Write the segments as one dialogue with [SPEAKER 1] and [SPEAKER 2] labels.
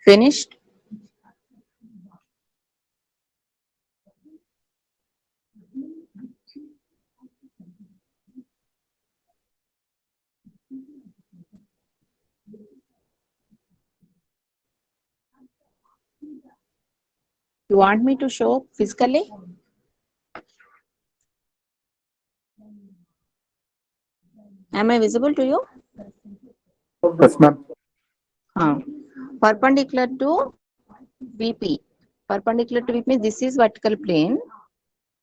[SPEAKER 1] Finished? You want me to show physically? Am I visible to you?
[SPEAKER 2] Yes, ma'am.
[SPEAKER 1] Perpendicular to VP. Perpendicular to VP means this is vertical plane.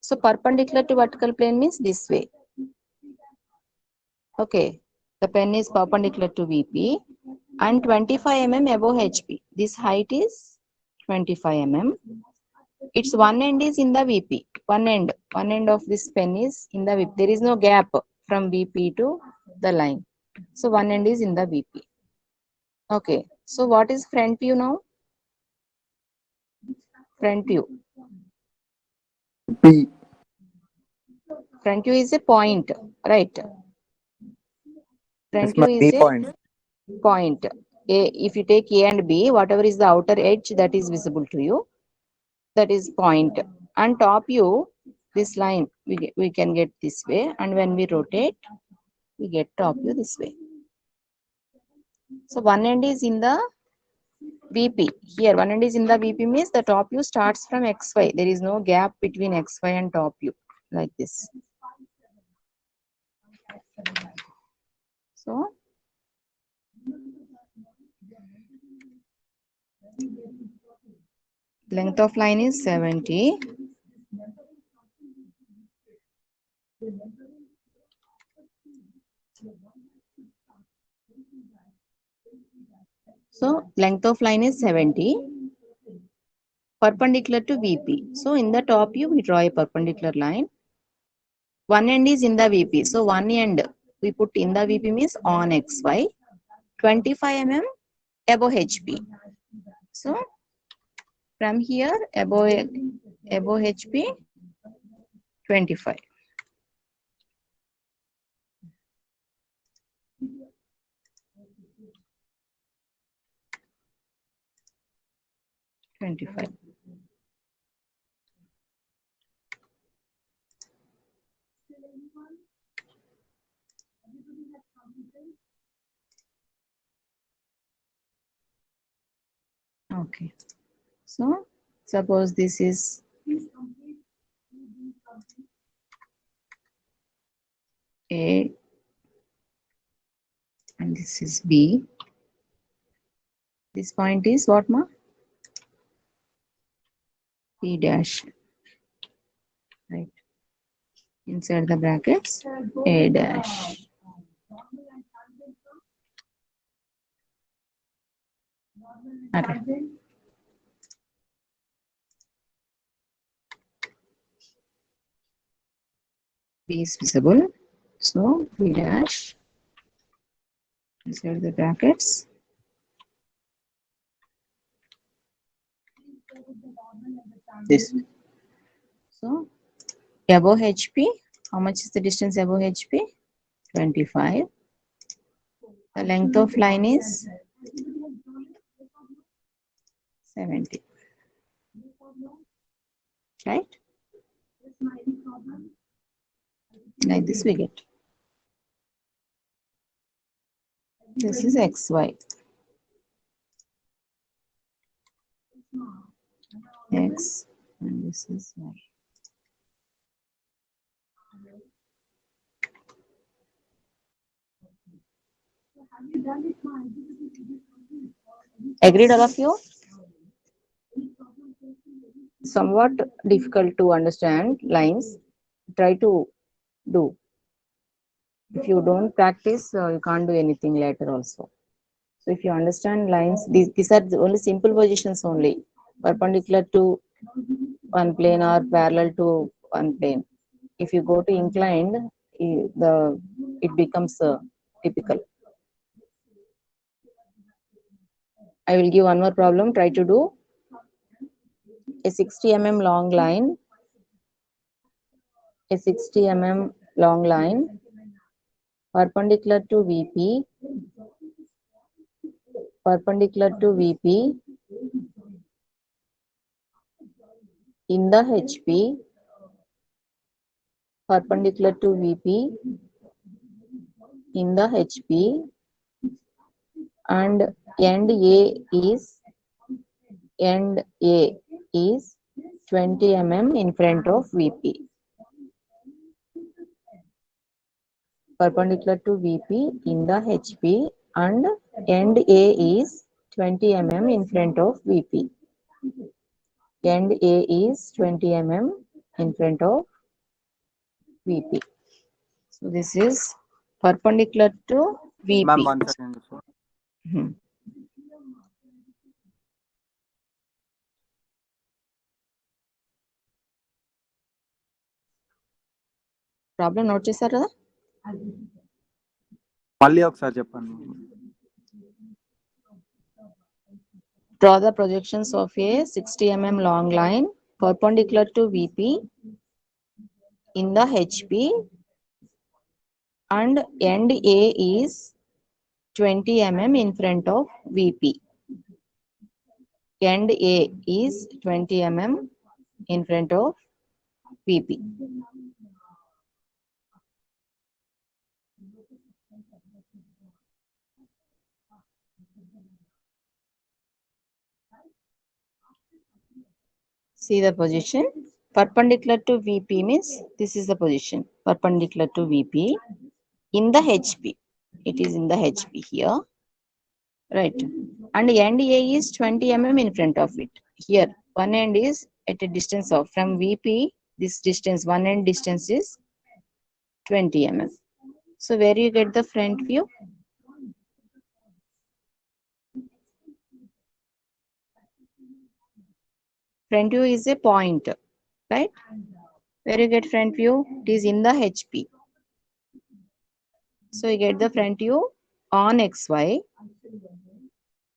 [SPEAKER 1] So perpendicular to vertical plane means this way. Okay. The pen is perpendicular to VP and 25 mm above HP. This height is 25 mm. Its one end is in the VP. One end of this pen is in the VP. There is no gap from VP to the line. So one end is in the VP. Okay. So what is front view now? Front view.
[SPEAKER 2] P.
[SPEAKER 1] Front view is a point, right?
[SPEAKER 2] Yes,
[SPEAKER 1] Front view
[SPEAKER 2] ma'am.
[SPEAKER 1] is
[SPEAKER 2] P
[SPEAKER 1] a
[SPEAKER 2] point.
[SPEAKER 1] point. If you take A and B, whatever is the outer edge that is visible to you, that is point. And top view, this line we can get this way, and when we rotate, we get top view this way. So one end is in the VP. Here, one end is in the VP means the top view starts from XY. There is no gap between XY and top view, like this. So length of line is 70. So length of line is 70, perpendicular to VP. So in the top view, we draw a perpendicular line. One end is in the VP. So one end we put in the VP means on XY. 25 mm above HP. So from here above HP 25. Okay. So suppose this is A and this is B. This point is what, ma? P dash. Right. Inside the brackets, A dash. Okay. B is visible. So B dash inside the brackets. This. So above HP, how much is the distance above HP? 25. The length of line is 70. Right? Like this we get. This is XY. X and this is Y. Agreed, all of you? Somewhat difficult to understand lines. Try to do. If you don't practice, you can't do anything later also. So if you understand lines, these are the only simple positions only, perpendicular to one plane or parallel to one plane. If you go to inclined, it becomes typical. I will give one more problem. Try to do a 60 mm long line, a 60 mm long line perpendicular to VP, perpendicular to VP in the HP, perpendicular to VP in the HP, and end A is 20 mm in front of VP, perpendicular to VP in the HP, and end A is 20 mm in front of VP. End A is 20 mm in front of VP. So this is perpendicular to VP.
[SPEAKER 2] Ma'am, 1 second. So,
[SPEAKER 1] Hmm. Problem note చేశారు కదా?
[SPEAKER 2] మళ్ళీ ఒకసారి చెప్పండి.
[SPEAKER 1] Draw the projections of a 60 mm long line perpendicular to VP in the HP, and end A is 20 mm in front of VP. End A is 20 mm in front of VP. See the position. Perpendicular to VP means this is the position. Perpendicular to VP in the HP. It is in the HP here. Right. And end A is 20 mm in front of it. Here, one end is at a distance of, from VP, this distance, one end distance is 20 mm. So where you get the front view? Front view is a point, right? Where you get front view? It is in the HP. So you get the front view on XY,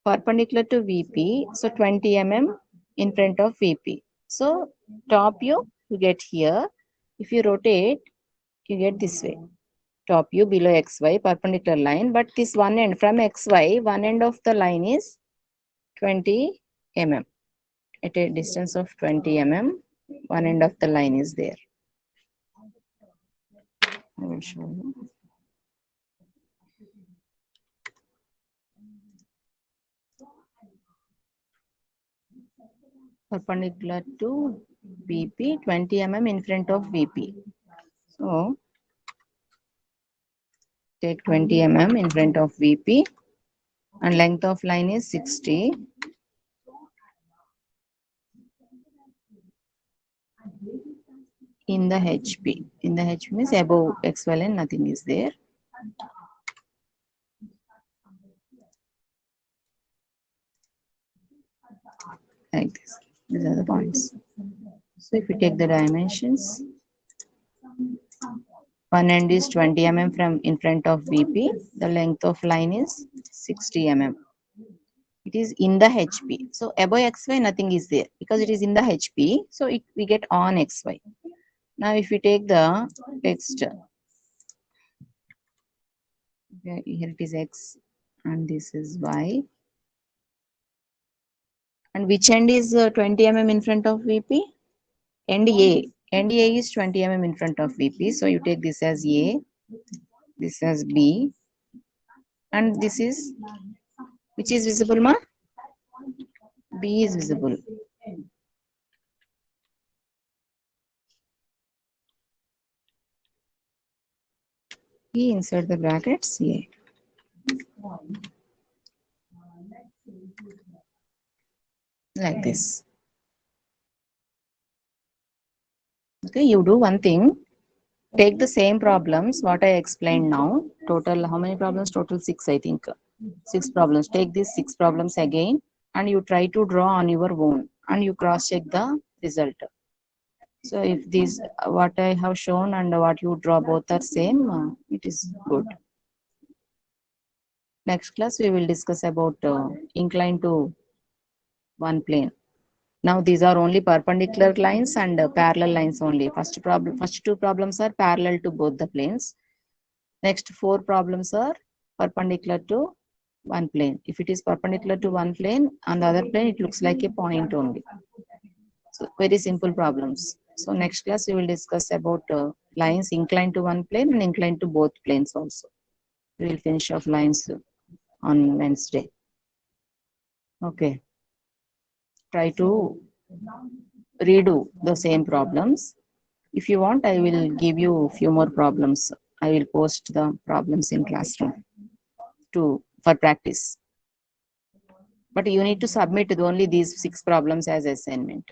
[SPEAKER 1] perpendicular to VP. So 20 mm in front of VP. So top view you get here. If you rotate, you get this way. Top view below XY perpendicular line, but this one end from XY, one end of the line is 20 mm. At a distance of 20 mm, one end of the line is there. I will show you. Perpendicular to VP, 20 mm in front of VP. So take 20 mm in front of VP, and length of line is 60. In the HP. In the HP means above XY line, nothing is there. Like this. These are the points. So if you take the dimensions, one end is 20 mm from in front of VP. The length of line is 60 mm. It is in the HP. So above XY, nothing is there because it is in the HP. So we get on XY. Now if we take the text, okay, here it is X and this is Y. And which end is 20 mm in front of VP? End A. End A is 20 mm in front of VP. So you take this as A, this as B, and this is, which is visible, ma? B is visible. E inside the brackets A. Like this. Okay, you do one thing. Take the same problems what I explained now. Total, how many problems? Total 6, I think. 6 problems. Take these 6 problems again and you try to draw on your own and you cross check the result. So if these what I have shown and what you draw both are same, it is good. Next class we will discuss about inclined to one plane. Now these are only perpendicular lines and parallel lines only. First two problems are parallel to both the planes. Next 4 problems are perpendicular to one plane. If it is perpendicular to one plane, on the other plane it looks like a point only. So very simple problems. So next class we will discuss about lines inclined to one plane and inclined to both planes also. We will finish off lines on Wednesday. Okay. Try to redo the same problems. If you want, I will give you a few more problems. I will post the problems in classroom to for practice. But you need to submit only these 6 problems as assignment.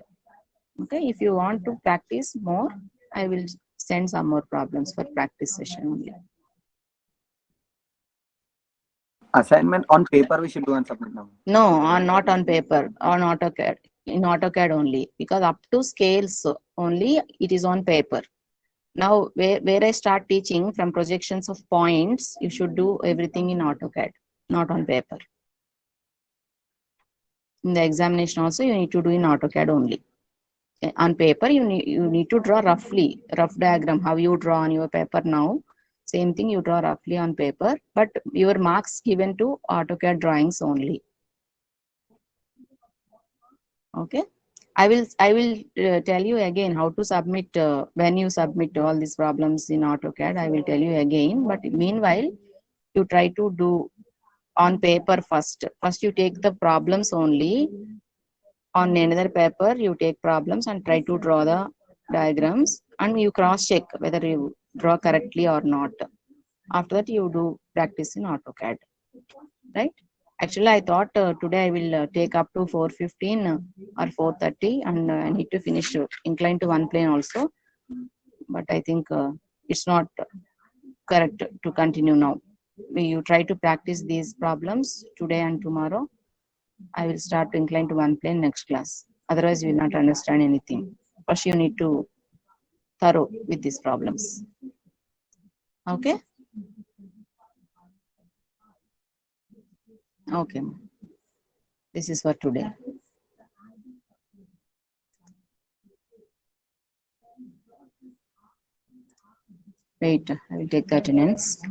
[SPEAKER 1] Okay, if you want to practice more, I will send some more problems for practice session only.
[SPEAKER 2] Assignment on paper we should do and submit now.
[SPEAKER 1] No, not on paper, on AutoCAD. In AutoCAD only, because up to scales only it is on paper. Now, where I start teaching from projections of points, you should do everything in AutoCAD, not on paper. In the examination also, you need to do in AutoCAD only. On paper, you need to draw rough diagram, how you draw on your paper now. Same thing you draw roughly on paper, but your marks given to AutoCAD drawings only. Okay. I will tell you again how to submit when you submit all these problems in AutoCAD. I will tell you again, but meanwhile, you try to do on paper first. First, you take the problems only. On another paper, you take problems and try to draw the diagrams and you cross check whether you draw correctly or not. After that, you do practice in AutoCAD, right? Actually, I thought today I will take up to 4:15 or 4:30 and I need to finish inclined to one plane also. But I think it's not correct to continue now. You try to practice these problems today and tomorrow. I will start to incline to one plane next class. Otherwise, you will not understand anything. First, you need to thorough with these problems. Okay? Okay. This is for today. Wait, I will take the attendance.